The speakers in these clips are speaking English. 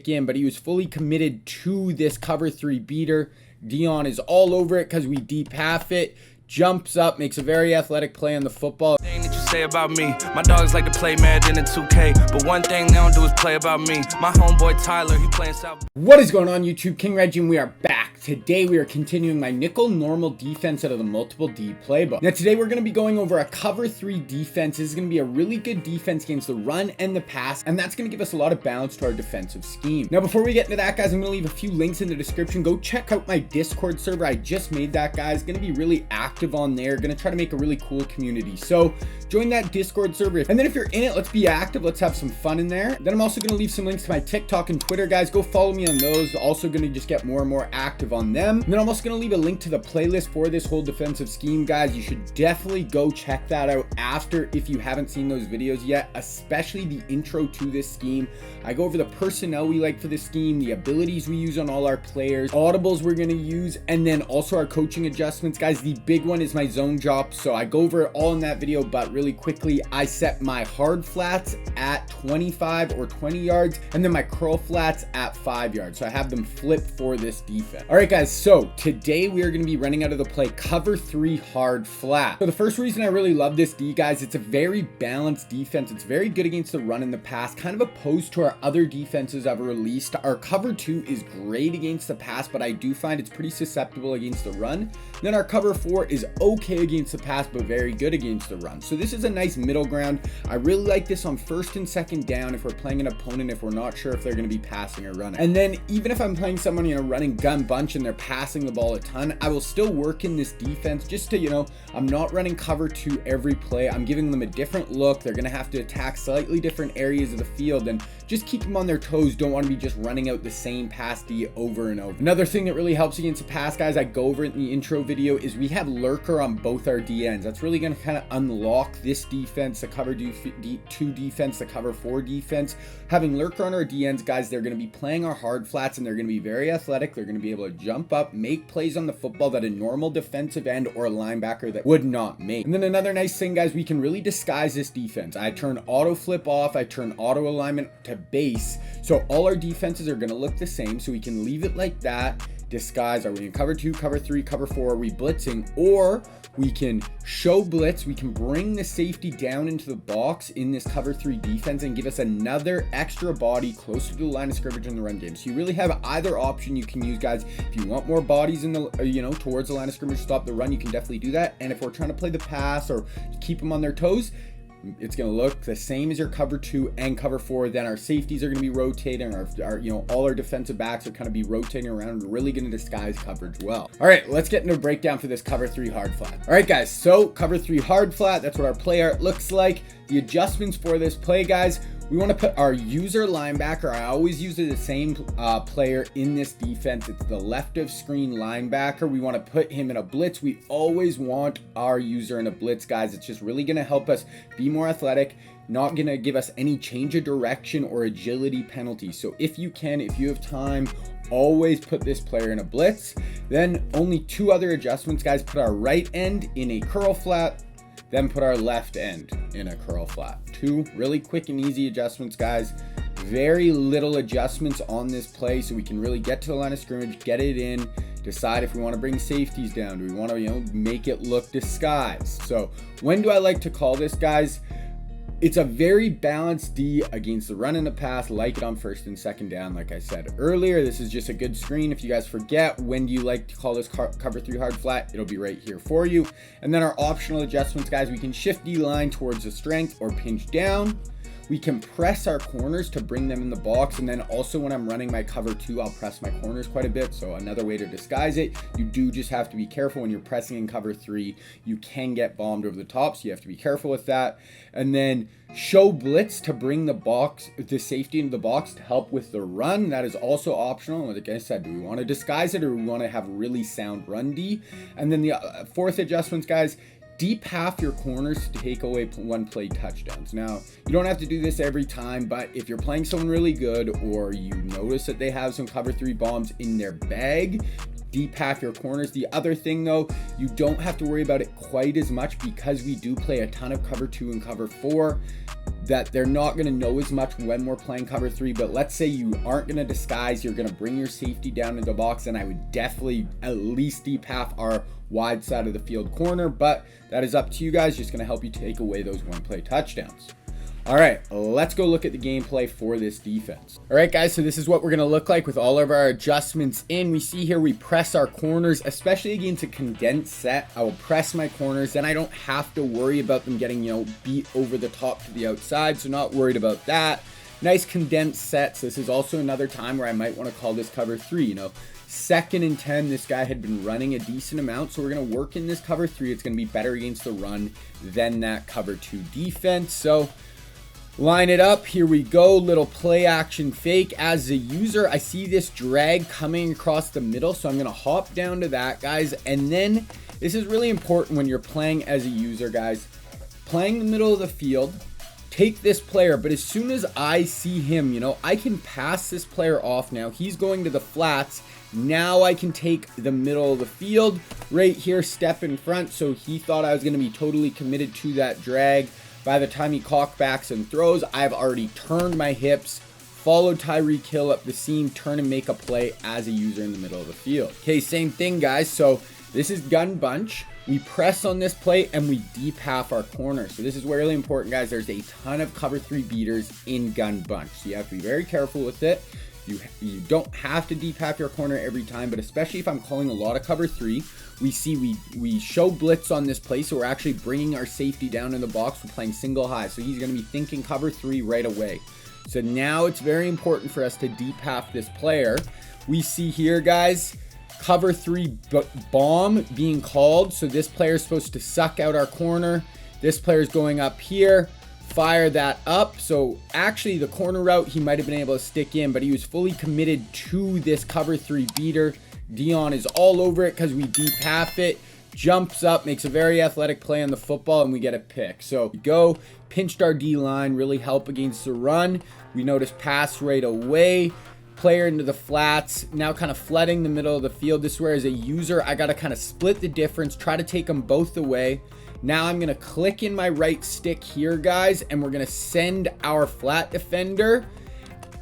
in, but he was fully committed to this cover 3 beater. Dion is all over it because we deep half it. Jumps up, makes a very athletic play on the football. Thing that you say about me, my dogs like to play Madden and 2K, but one thing they don't do is play about me. My homeboy Tyler, he playing South. What is going on YouTube? King Reggie, and we are back. Today we are continuing my nickel normal defense out of the multiple D playbook. Now today we're going to be going over a cover 3 defense. This is going to be a really good defense against the run and the pass, and that's going to give us a lot of balance to our defensive scheme. Now before we get into that, guys, I'm going to leave a few links in the description. Go check out my Discord server. I just made that, guys. Going to be really active on there. Going to try to make a really cool community. So join that Discord server, and then if you're in it, let's be active. Let's have some fun in there. Then I'm also going to leave some links to my TikTok and Twitter, guys. Go follow me on those. Also going to just get more and more active on them. And then I'm also going to leave a link to the playlist for this whole defensive scheme, guys. You should definitely go check that out after if you haven't seen those videos yet, especially the intro to this scheme. I go over the personnel we like for this scheme, the abilities we use on all our players, audibles we're going to use, and then also our coaching adjustments, guys. The big one is my zone drop, so I go over it all in that video, but really quickly, I set my hard flats at 25 or 20 yards, and then my curl flats at 5 yards. So I have them flipped for this defense. All right, guys, so today we are going to be running out of the play cover 3 hard flat. So the first reason I really love this D, guys, it's a very balanced defense. It's very good against the run and the pass, kind of opposed to our other defenses I've released. Our cover 2 is great against the pass, but I do find it's pretty susceptible against the run. Then our cover 4 is okay against the pass, but very good against the run. So this is a nice middle ground. I really like this on first and second down if we're playing an opponent, if we're not sure if they're going to be passing or running. And then even if I'm playing someone in a running gun bunch and they're passing the ball a ton, I will still work in this defense just to, I'm not running cover 2 every play. I'm giving them a different look. They're going to have to attack slightly different areas of the field and just keep them on their toes. Don't want to be just running out the same pass D over and over. Another thing that really helps against the pass, guys, I go over it in the intro video, is we have lurker on both our DNs. That's really going to kind of unlock this defense, the cover 2 defense, the cover 4 defense. Having lurker on our DNs, guys, they're going to be playing our hard flats and they're going to be very athletic. They're going to be able to jump up, make plays on the football that a normal defensive end or a linebacker that would not make. And then another nice thing, guys, we can really disguise this defense. I turn auto flip off, I turn auto alignment to base, so all our defenses are going to look the same, so we can leave it like that. Disguise, are we in cover 2, cover 3, cover 4, are we blitzing, or we can show blitz, we can bring the safety down into the box in this cover 3 defense and give us another extra body closer to the line of scrimmage in the run game. So you really have either option you can use, guys. If you want more bodies in the towards the line of scrimmage to stop the run, you can definitely do that. And if we're trying to play the pass or keep them on their toes, it's going to look the same as your cover 2 and cover 4. Then our safeties are going to be rotating, our all our defensive backs are kind of be rotating around. We're really going to disguise coverage well. All right, let's get into a breakdown for this cover 3 hard flat. All right, guys, so cover 3 hard flat, that's what our play art looks like. The adjustments for this play, guys, we want to put our user linebacker. I always use the same player in this defense. It's the left of screen linebacker. We want to put him in a blitz. We always want our user in a blitz, guys. It's just really going to help us be more athletic, not going to give us any change of direction or agility penalties. So if you have time, always put this player in a blitz. Then only 2 other adjustments, guys. Put our right end in a curl flat, then put our left end in a curl flat. 2 really quick and easy adjustments, guys. Very little adjustments on this play, so we can really get to the line of scrimmage, get it in, decide if we want to bring safeties down. Do we want to, make it look disguised? So when do I like to call this, guys? It's a very balanced D against the run and the pass, like it on first and second down. Like I said earlier, this is just a good screen. If you guys forget when do you like to call this cover 3 hard flat, it'll be right here for you. And then our optional adjustments, guys, we can shift D line towards the strength or pinch down. We can press our corners to bring them in the box, and then also when I'm running my cover 2, I'll press my corners quite a bit. So another way to disguise it, you do just have to be careful when you're pressing in cover 3. You can get bombed over the top, so you have to be careful with that. And then show blitz to bring the safety into the box to help with the run. That is also optional. Like I said, do we want to disguise it or do we want to have really sound run D? And then the 4th adjustments, guys, deep half your corners to take away 1 play touchdowns. Now, you don't have to do this every time, but if you're playing someone really good or you notice that they have some cover 3 bombs in their bag, deep half your corners. The other thing, though, you don't have to worry about it quite as much because we do play a ton of cover 2 and cover 4. that they're not going to know as much when we're playing cover 3, but let's say you aren't going to disguise, you're going to bring your safety down into the box, and I would definitely at least deep half our wide side of the field corner, but that is up to you guys. Just going to help you take away those one play touchdowns. All right, let's go look at the gameplay for this defense. All right, guys, so this is what we're going to look like with all of our adjustments in. We see here we press our corners, especially against a condensed set. I will press my corners, then I don't have to worry about them getting, beat over the top to the outside, so not worried about that. Nice condensed sets. This is also another time where I might want to call this cover 3, 2nd and 10, this guy had been running a decent amount, so we're going to work in this cover 3. It's going to be better against the run than that cover 2 defense, so line it up. Here we go. Little play action fake. As a user, I see this drag coming across the middle, so I'm going to hop down to that, guys. And then this is really important when you're playing as a user, guys. Playing the middle of the field, take this player, but as soon as I see him, I can pass this player off now. He's going to the flats. Now I can take the middle of the field right here, step in front. So he thought I was going to be totally committed to that drag. By the time he cockbacks and throws, I've already turned my hips, followed Tyreek Hill up the seam, turn and make a play as a user in the middle of the field. Okay, same thing, guys. So this is gun bunch. We press on this play and we deep half our corner. So this is really important, guys. There's a ton of cover 3 beaters in gun bunch, so you have to be very careful with it. You don't have to deep half your corner every time, but especially if I'm calling a lot of cover 3, we see we show blitz on this play, so we're actually bringing our safety down in the box. We're playing single high, so he's going to be thinking cover 3 right away. So now it's very important for us to deep half this player. We see here, guys, cover 3 bomb being called, so this player is supposed to suck out our corner. This player is going up here. Fire that up. So actually the corner route he might have been able to stick in, but he was fully committed to this cover 3 beater. Dion is all over it because we deep half it, jumps up, makes a very athletic play on the football, and we get a pick. So we go, pinched our D line, really help against the run. We notice pass right away, player into the flats, now kind of flooding the middle of the field. This is where as a user I got to kind of split the difference, try to take them both away. Now I'm going to click in my right stick here, guys, and we're going to send our flat defender.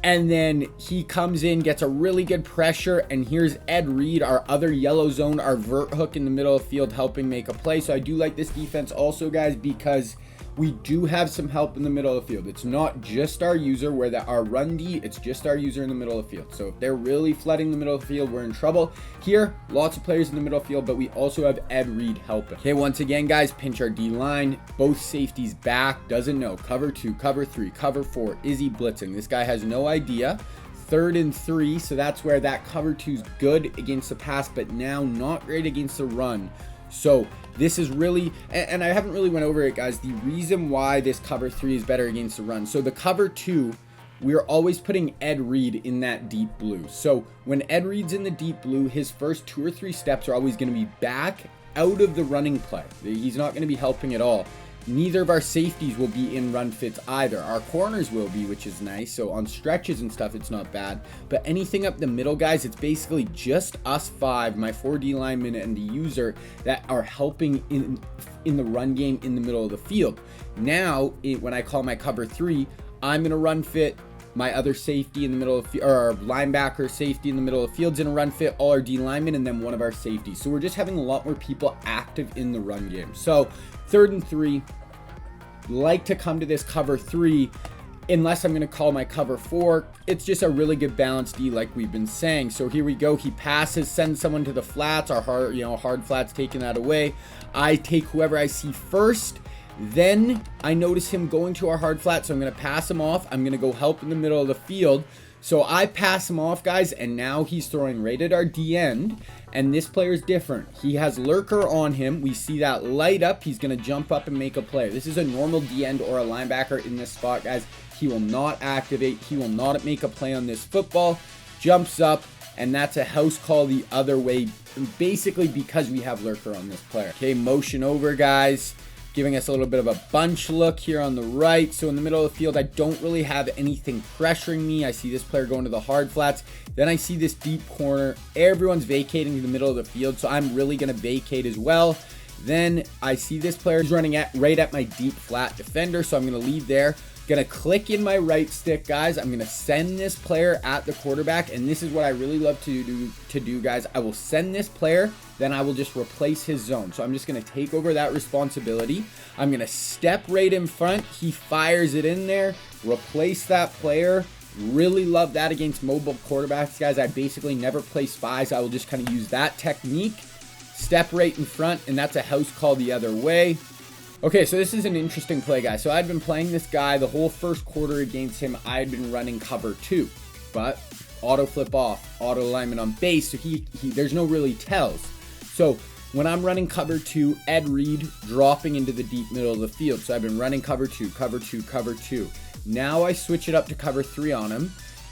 And then he comes in, gets a really good pressure, and here's Ed Reed, our other yellow zone, our vert hook in the middle of the field, helping make a play. So I do like this defense also, guys, because we do have some help in the middle of the field. It's not just our user where our run D, it's just our user in the middle of the field. So if they're really flooding the middle of the field, we're in trouble. Here, lots of players in the middle of the field, but we also have Ed Reed helping. Okay, once again, guys, pinch our D line. Both safeties back, doesn't know. Cover 2, cover 3, cover 4. Is he blitzing? This guy has no idea. 3rd and 3, so that's where that cover 2 is good against the pass, but now not great against the run. So this is really, and I haven't really went over it, guys, the reason why this cover 3 is better against the run. So the cover 2, we're always putting Ed Reed in that deep blue. So when Ed Reed's in the deep blue, his first 2 or 3 steps are always going to be back out of the running play. He's not going to be helping at all. Neither of our safeties will be in run fits either. Our corners will be, which is nice. So on stretches and stuff, it's not bad. But anything up the middle, guys, it's basically just us 5, my 4D linemen and the user, that are helping in the run game in the middle of the field. Now, when I call my cover 3, I'm going to run fit my other safety in the middle of the field, or our linebacker safety in the middle of the field's in a run fit, all our D linemen, and then one of our safeties. So we're just having a lot more people active in the run game. So 3rd and 3, like to come to this cover 3 unless I'm going to call my cover 4. It's just a really good balanced D like we've been saying. So here we go. He passes, sends someone to the flats. Our hard flats taking that away. I take whoever I see first. Then I notice him going to our hard flat, so I'm going to pass him off. I'm going to go help in the middle of the field. So I pass him off, guys, and now he's throwing right at our D end, and this player is different. He has lurker on him. We see that light up. He's going to jump up and make a play. This is a normal D end or a linebacker in this spot, guys. He will not activate. He will not make a play on this football. Jumps up, and that's a house call the other way, basically because we have lurker on this player. Okay, motion over, guys, giving us a little bit of a bunch look here on the right. So in the middle of the field, I don't really have anything pressuring me. I see this player going to the hard flats. Then I see this deep corner. Everyone's vacating to the middle of the field, so I'm really going to vacate as well. Then I see this player is running right at my deep flat defender, so I'm going to leave there. Gonna click in my right stick, guys. I'm gonna send this player at the quarterback, and this is what I really love to do, guys. I will send this player, then I will just replace his zone. So I'm just gonna take over that responsibility. I'm gonna step right in front. He fires it in there, replace that player. Really love that against mobile quarterbacks, guys. I basically never play spies. I will just kind of use that technique, step right in front, and that's a house call the other way. Okay, so this is an interesting play, guys. So I'd been playing this guy the whole first quarter against him. I had been running cover 2, but auto flip off, auto alignment on base, so he there's no really tells. So when I'm running cover 2, Ed Reed dropping into the deep middle of the field. So I've been running cover 2, cover 2, cover 2. Now I switch it up to cover 3 on him,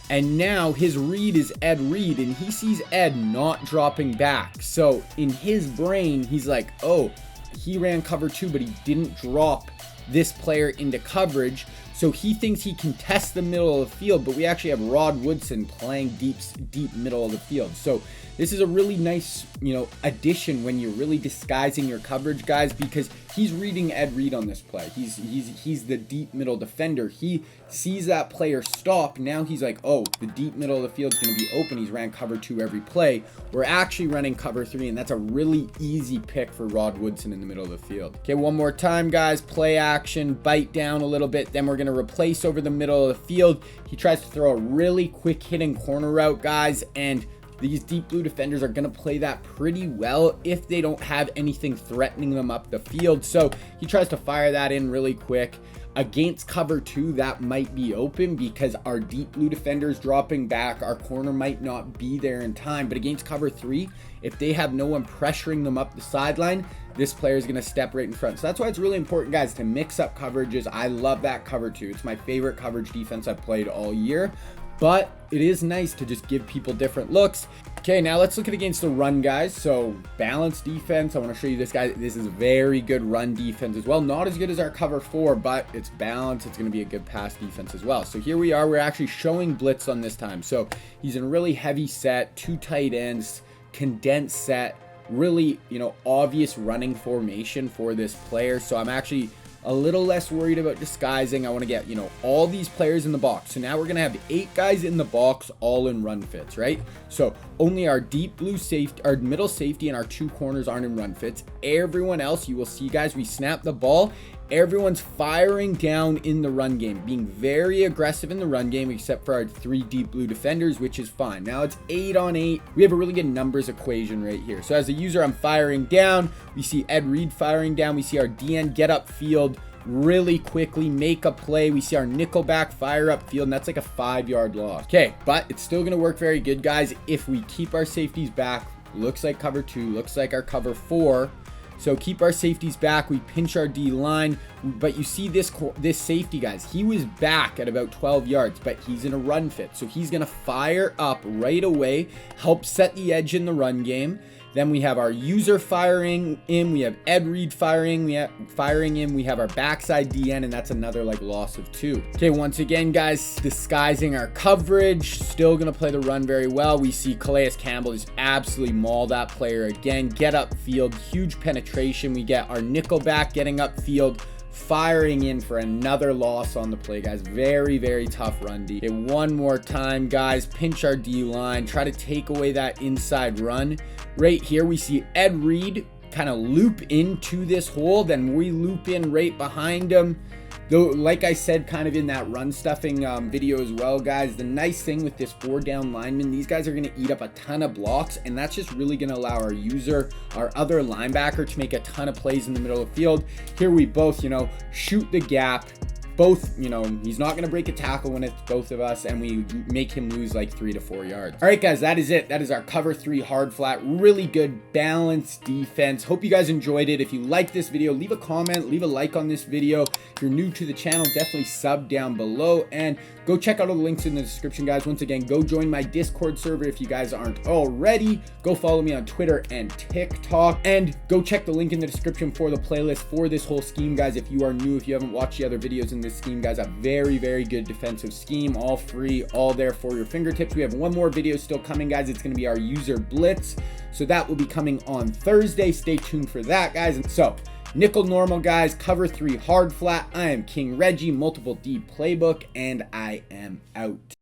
and now his read is Ed Reed, and he sees Ed not dropping back. So in his brain, he's like, oh, he ran cover 2, but he didn't drop this player into coverage. So he thinks he can test the middle of the field, but we actually have Rod Woodson playing deep middle of the field. So this is a really nice, addition when you're really disguising your coverage, guys, because he's reading Ed Reed on this play. He's the deep middle defender. He sees that player stop. Now he's like, oh, the deep middle of the field is going to be open. He's ran cover 2 every play. We're actually running cover 3, and that's a really easy pick for Rod Woodson in the middle of the field. Okay, one more time, guys. Play action, bite down a little bit. Then we're going to replace over the middle of the field. He tries to throw a really quick hitting corner route, guys, and these deep blue defenders are going to play that pretty well if they don't have anything threatening them up the field. So he tries to fire that in really quick. Against cover 2, that might be open because our deep blue defenders dropping back, our corner might not be there in time. But against cover 3, if they have no one pressuring them up the sideline, this player is going to step right in front. So that's why it's really important, guys, to mix up coverages. I love that cover 2. It's my favorite coverage defense I've played all year. But it is nice to just give people different looks. Okay, now let's look at against the run, guys. So balanced defense. I want to show you this, guy. This is very good run defense as well. Not as good as our cover 4, but it's balanced. It's going to be a good pass defense as well. So here we are. We're actually showing blitz on this time. So he's in a really heavy set, 2 tight ends, condensed set, really, obvious running formation for this player. So I'm actually a little less worried about disguising. I want to get, all these players in the box. So now we're going to have 8 guys in the box, all in run fits, right? So only our deep blue safety, our middle safety, and our 2 corners aren't in run fits. Everyone else, you will see, guys, we snap the ball. Everyone's firing down in the run game, being very aggressive in the run game, except for our 3 deep blue defenders, which is fine. Now it's 8 on 8. We have a really good numbers equation right here. So as a user, I'm firing down. We see Ed Reed firing down. We see our DN get upfield really quickly, make a play. We see our nickelback fire upfield, and that's like a 5-yard loss. Okay, but it's still going to work very good, guys, if we keep our safeties back. Looks like cover 2, looks like our cover 4. So keep our safeties back. We pinch our D line, but you see this safety, guys, he was back at about 12 yards, but he's in a run fit. So he's going to fire up right away, help set the edge in the run game. Then we have our user firing in. We have Ed Reed firing in. We have our backside DN, and that's another loss of 2. Okay, once again, guys, disguising our coverage. Still going to play the run very well. We see Calais Campbell just absolutely maul that player again. Get upfield, huge penetration. We get our nickelback getting upfield, firing in for another loss on the play, guys. Very, very tough run D. Okay, one more time, guys. Pinch our D line. Try to take away that inside run. Right here, we see Ed Reed kind of loop into this hole. Then we loop in right behind him. Though, like I said, kind of in that run stuffing video as well, guys, the nice thing with this 4-down lineman, these guys are going to eat up a ton of blocks, and that's just really going to allow our user, our other linebacker, to make a ton of plays in the middle of the field. Here we both, shoot the gap. Both, he's not going to break a tackle when it's both of us, and we make him lose 3 to 4 yards. All right, guys, that is it. That is our cover 3 hard flat. Really good balanced defense. Hope you guys enjoyed it. If you like this video, leave a comment, leave a like on this video. If you're new to the channel, definitely sub down below, and go check out all the links in the description, guys. Once again, go join my Discord server if you guys aren't already. Go follow me on Twitter and TikTok, and go check the link in the description for the playlist for this whole scheme, guys. If you are new, if you haven't watched the other videos in this scheme, guys, a very, very good defensive scheme, all free, all there for your fingertips. We have one more video still coming, guys. It's going to be our user blitz, so that will be coming on Thursday. Stay tuned for that, guys. And so Nickel normal, guys, cover 3 hard flat. I am King Reggie, multiple D playbook, and I am out.